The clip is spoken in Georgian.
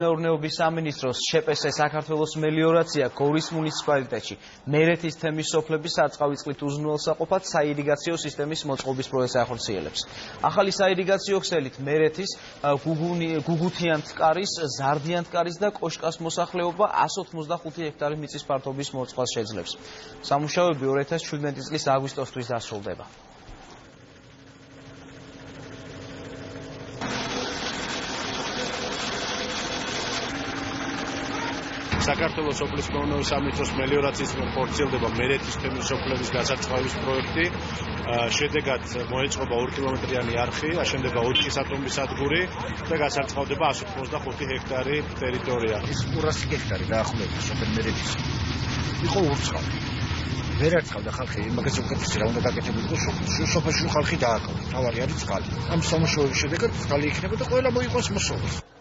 მეურნეობის სამინისტროს შეპესე საქართველოს მელიორაცია გორის მუნიციპალიტეტში მერეთის თემის სოფლების სარწყავი წყლით უზრუნველსაყოფად საირიგაციო სისტემის მოწყობის პროექტს ახორციელებს. ახალი საირიგაციო ქსელით მერეთის გუგუთიანთკარის, ზარდიანთკარის და კოშკას მოსახლეობა 185 ჰექტარი მიწის ფართობის მოწყობას შეძლებს. სამუშაოები 2017 წლის აგვისტოსთვის დასრულდება. საქართველოს სოფლის მეურნეობის სამინისტროს მელიორაციის მიერ ხორციელდება მერეთის თემის სოფლების გასარწყავის პროექტი. შედეგად მოეწყობა 2 კილომეტრიანი არხი, აშენდება 4 სატომბი სადგური და გასარწყავდება 185 ჰექტარი ტერიტორია. ის 200 ჰექტარი დაახლოებით სოფელ მერეთის იყო ურწყავი. ვერ არწყავდა ხალხი, მაგას უკეთესი რა უნდა გაკეთებულიყო სოფელში ხალხი დააკავდა. თავარი არის წყალი. ამ სამუშაოების შედეგად წყალი იქნება და ყველა მოიყვანს მოსავალს.